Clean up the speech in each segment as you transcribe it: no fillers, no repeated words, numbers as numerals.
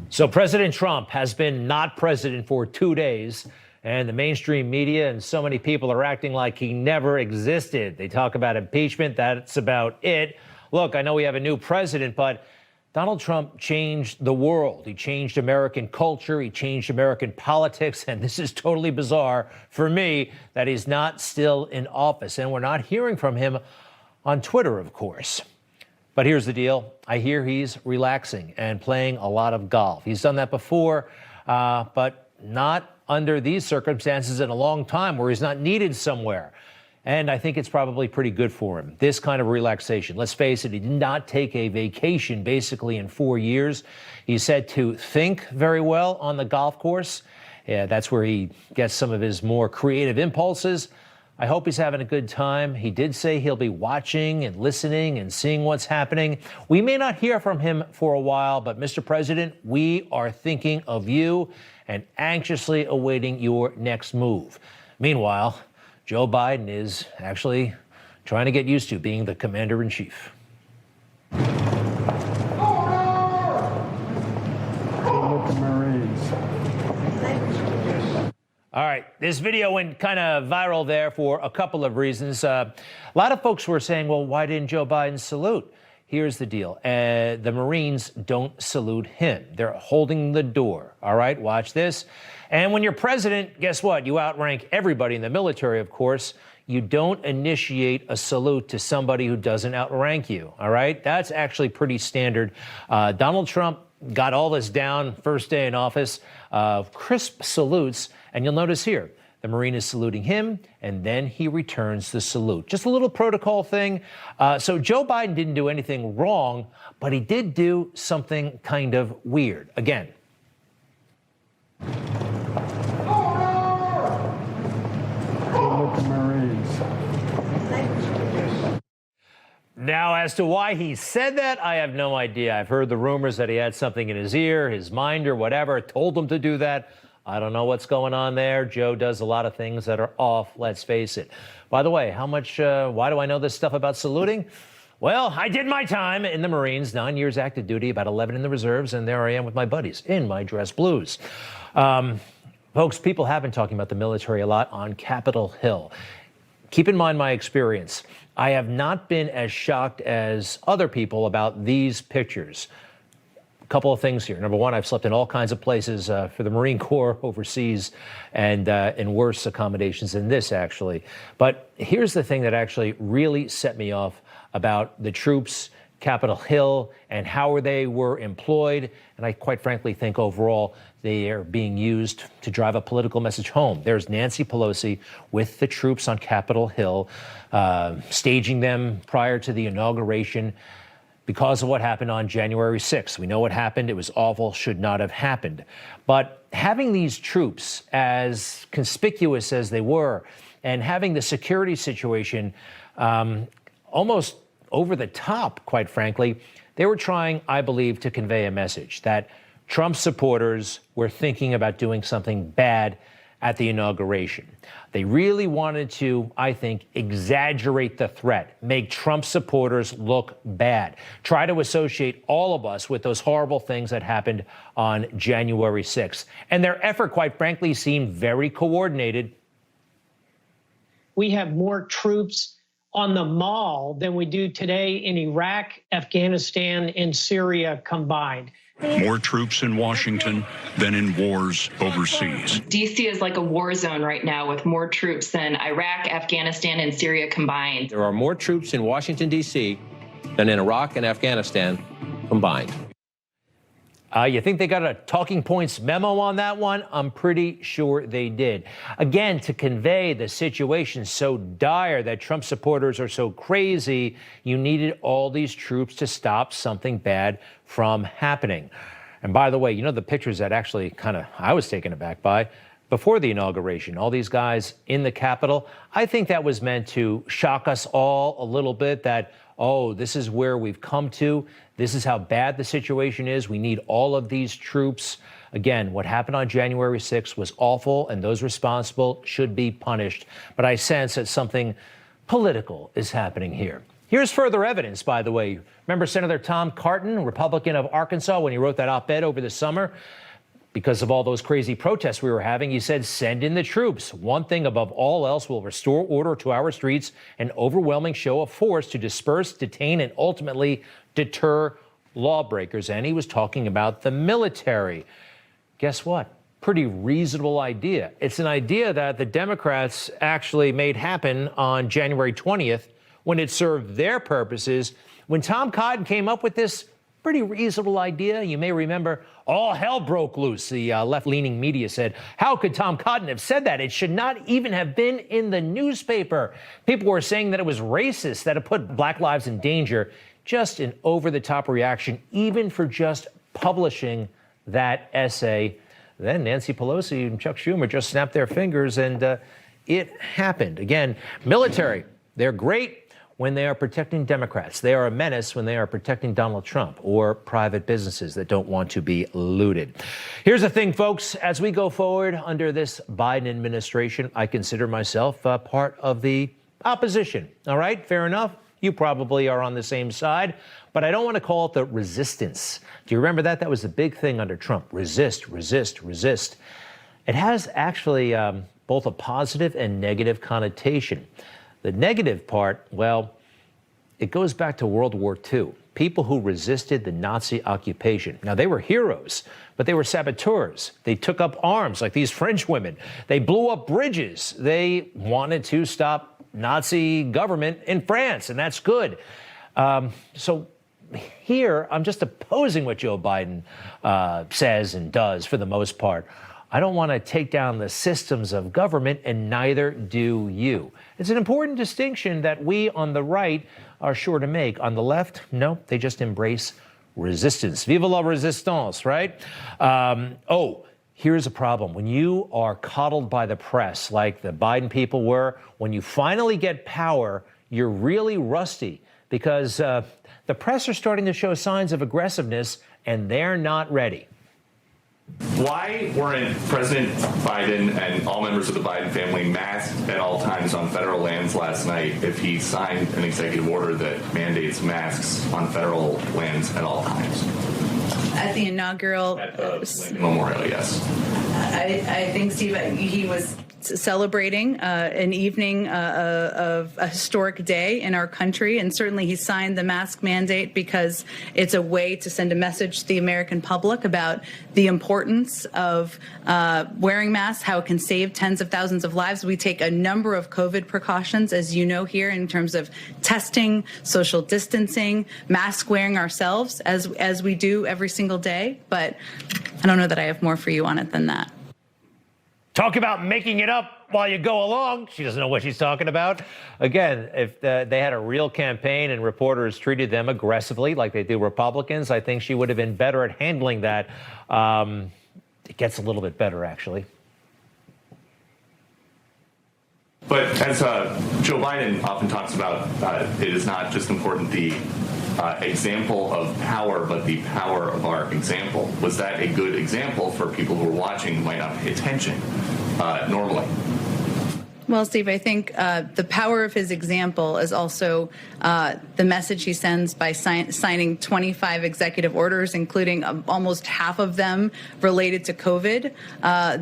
So President Trump has been not president for 2 days, and the mainstream media and so many people are acting like he never existed. They talk about impeachment. That's about it. Look, I know we have a new president, but Donald Trump changed the world. He changed American culture. He changed American politics. And this is totally bizarre for me that he's not still in office. And we're not hearing from him on Twitter, of course. But here's the deal. I hear he's relaxing and playing a lot of golf. He's done that before, but not under these circumstances in a long time where he's not needed somewhere. And I think it's probably pretty good for him, this kind of relaxation. Let's face it, he did not take a vacation basically in 4 years. He's said to think very well on the golf course. Yeah, that's where he gets some of his more creative impulses. I hope he's having a good time. He did say he'll be watching and listening and seeing what's happening. We may not hear from him for a while, but Mr. President, we are thinking of you and anxiously awaiting your next move. Meanwhile, Joe Biden is actually trying to get used to being the commander-in-chief. All right, this video went kind of viral there for a couple of reasons. A lot of folks were saying, well, why didn't Joe Biden salute? Here's the deal. The Marines don't salute him. They're holding the door. All right, watch this. And when you're president, guess what? You outrank everybody in the military, of course. You don't initiate a salute to somebody who doesn't outrank you. All right, that's actually pretty standard. Donald Trump got all this down first day in office, crisp salutes. And you'll notice here, the Marine is saluting him, and then he returns the salute. Just a little protocol thing. So Joe Biden didn't do anything wrong, but he did do something kind of weird. Again. Now, as to why he said that, I have no idea. I've heard the rumors that he had something in his ear, his mind or whatever, told him to do that. I don't know what's going on there. Joe does a lot of things that are off, let's face it. By the way, why do I know this stuff about saluting? Well, I did my time in the Marines, 9 years active duty, about 11 in the reserves, and there I am with my buddies in my dress blues. Folks, people have been talking about the military a lot on Capitol Hill. Keep in mind my experience. I have not been as shocked as other people about these pictures. Couple of things here. Number one, I've slept in all kinds of places for the Marine Corps overseas and in worse accommodations than this, actually. But here's the thing that actually really set me off about the troops, Capitol Hill, and how they were employed. And I quite frankly think overall they are being used to drive a political message home. There's Nancy Pelosi with the troops on Capitol Hill, staging them prior to the inauguration, because of what happened on January 6th. We know what happened. It was awful, should not have happened. But having these troops, as conspicuous as they were, and having the security situation almost over the top, quite frankly, they were trying, I believe, to convey a message that Trump supporters were thinking about doing something bad at the inauguration. They really wanted to, I think, exaggerate the threat, make Trump supporters look bad, try to associate all of us with those horrible things that happened on January 6th. And their effort, quite frankly, seemed very coordinated. We have more troops on the mall than we do today in Iraq, Afghanistan, and Syria combined. More troops in Washington than in wars overseas. D.C. is like a war zone right now with more troops than Iraq, Afghanistan, and Syria combined. There are more troops in Washington, D.C. than in Iraq and Afghanistan combined. You think they got a talking points memo on that one? I'm pretty sure they did. Again, to convey the situation so dire that Trump supporters are so crazy, you needed all these troops to stop something bad from happening. And by the way, you know the pictures that actually I was taken aback by before the inauguration, all these guys in the Capitol. I think that was meant to shock us all a little bit that, oh, this is where we've come to. This is how bad the situation is. We need all of these troops. Again, what happened on January 6th was awful, and those responsible should be punished. But I sense that something political is happening here. Here's further evidence, by the way. Remember Senator Tom Cotton, Republican of Arkansas, when he wrote that op-ed over the summer? Because of all those crazy protests we were having, he said, send in the troops. One thing above all else will restore order to our streets, an overwhelming show of force to disperse, detain, and ultimately deter lawbreakers. And he was talking about the military. Guess what? Pretty reasonable idea. It's an idea that the Democrats actually made happen on January 20th when it served their purposes. When Tom Cotton came up with this pretty reasonable idea, you may remember, all hell broke loose. The left-leaning media said, how could Tom Cotton have said that? It should not even have been in the newspaper. People were saying that it was racist, that it put black lives in danger. Just an over-the-top reaction, even for just publishing that essay. Then Nancy Pelosi and Chuck Schumer just snapped their fingers, and it happened. Again, military, they're great when they are protecting Democrats. They are a menace when they are protecting Donald Trump or private businesses that don't want to be looted. Here's the thing, folks. As we go forward under this Biden administration, I consider myself part of the opposition. All right, fair enough. You probably are on the same side, but I don't want to call it the resistance. Do you remember that? That was the big thing under Trump. Resist, resist, resist. It has actually both a positive and negative connotation. The negative part, well, it goes back to World War II. People who resisted the Nazi occupation. Now, they were heroes, but they were saboteurs. They took up arms like these French women. They blew up bridges. They wanted to stop Nazi government in France, and that's good. So here, I'm just opposing what Joe Biden says and does for the most part. I don't want to take down the systems of government, and neither do you. It's an important distinction that we on the right are sure to make. On the left, no, they just embrace resistance. Vive la resistance, right? Here's a problem. When you are coddled by the press, like the Biden people were, when you finally get power, you're really rusty because the press are starting to show signs of aggressiveness, and they're not ready. Why weren't President Biden and all members of the Biden family masked at all times on federal lands last night if he signed an executive order that mandates masks on federal lands at all times? At the inaugural At the Lincoln Memorial, yes. I think, Steve, he was celebrating an evening of a historic day in our country, and certainly he signed the mask mandate because it's a way to send a message to the American public about the importance of wearing masks, how it can save tens of thousands of lives. We take a number of COVID precautions, as you know, here in terms of testing, social distancing, mask wearing ourselves, as we do every single day. But I don't know that I have more for you on it than that. Talk about making it up while you go along. She doesn't know what she's talking about. Again, if they had a real campaign and reporters treated them aggressively like they do Republicans, I think she would have been better at handling that. It gets a little bit better, actually. But as Joe Biden often talks about, it is not just important the example of power, but the power of our example. Was that a good example for people who are watching who might not pay attention normally? Well, Steve, I think the power of his example is also the message he sends by signing 25 executive orders, including almost half of them related to COVID.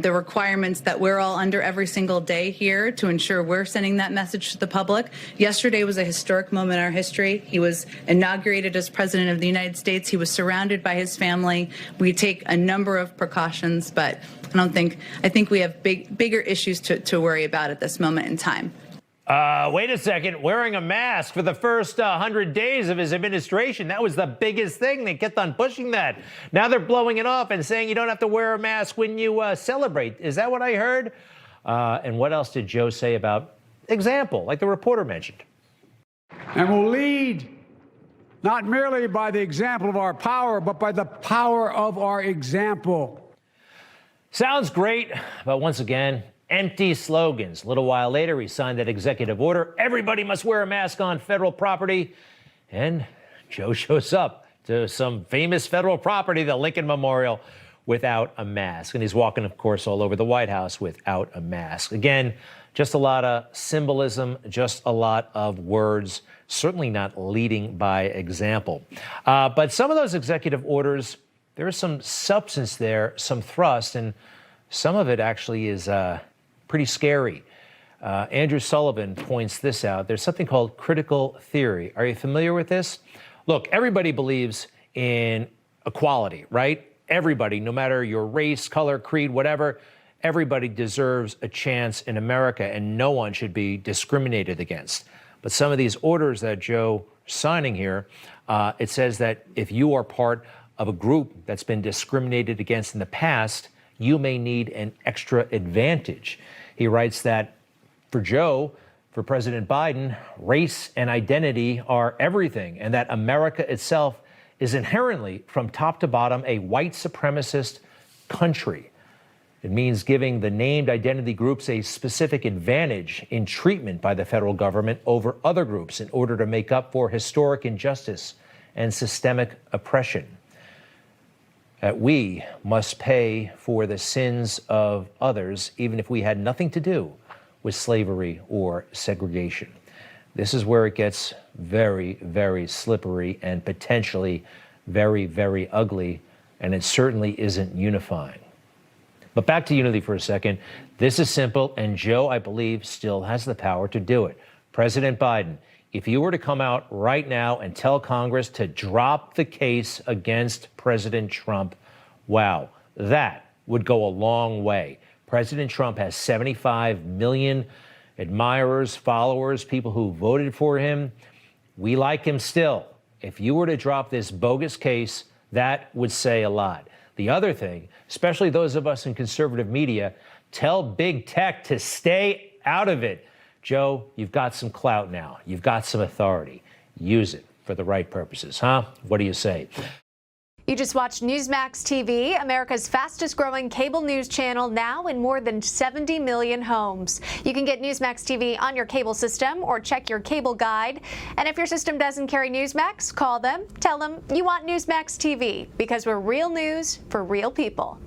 The requirements that we're all under every single day here to ensure we're sending that message to the public. Yesterday was a historic moment in our history. He was inaugurated as president of the United States. He was surrounded by his family. We take a number of precautions, but I think we have bigger issues to worry about at this moment in time. Wait a second. Wearing a mask for the first 100 days of his administration, that was the biggest thing. They kept on pushing that. Now they're blowing it off and saying you don't have to wear a mask when you celebrate. Is that what I heard? And what else did Joe say about example, like the reporter mentioned? And will lead not merely by the example of our power, but by the power of our example. Sounds great, but once again, empty slogans. A little while later, he signed that executive order. Everybody must wear a mask on federal property. And Joe shows up to some famous federal property, the Lincoln Memorial, without a mask. And he's walking, of course, all over the White House without a mask. Again, just a lot of symbolism, just a lot of words, certainly not leading by example. But some of those executive orders, there is some substance there, some thrust, and some of it actually is pretty scary. Andrew Sullivan points this out. There's something called critical theory. Are you familiar with this? Look, everybody believes in equality, right? Everybody, no matter your race, color, creed, whatever, everybody deserves a chance in America, and no one should be discriminated against. But some of these orders that Joe is signing here, it says that if you are part of a group that's been discriminated against in the past, you may need an extra advantage. He writes that for Joe, for President Biden, race and identity are everything, and that America itself is inherently, from top to bottom, a white supremacist country. It means giving the named identity groups a specific advantage in treatment by the federal government over other groups in order to make up for historic injustice and systemic oppression. That we must pay for the sins of others, even if we had nothing to do with slavery or segregation. This is where it gets very, very slippery and potentially very, very ugly, and it certainly isn't unifying. But back to unity for a second. This is simple, and Joe, I believe, still has the power to do it. President Biden, if you were to come out right now and tell Congress to drop the case against President Trump, wow, that would go a long way. President Trump has 75 million admirers, followers, people who voted for him. We like him still. If you were to drop this bogus case, that would say a lot. The other thing, especially those of us in conservative media, tell big tech to stay out of it. Joe, you've got some clout now. You've got some authority. Use it for the right purposes, huh? What do you say? You just watched Newsmax TV, America's fastest growing cable news channel, now in more than 70 million homes. You can get Newsmax TV on your cable system or check your cable guide. And if your system doesn't carry Newsmax, call them, tell them you want Newsmax TV, because we're real news for real people.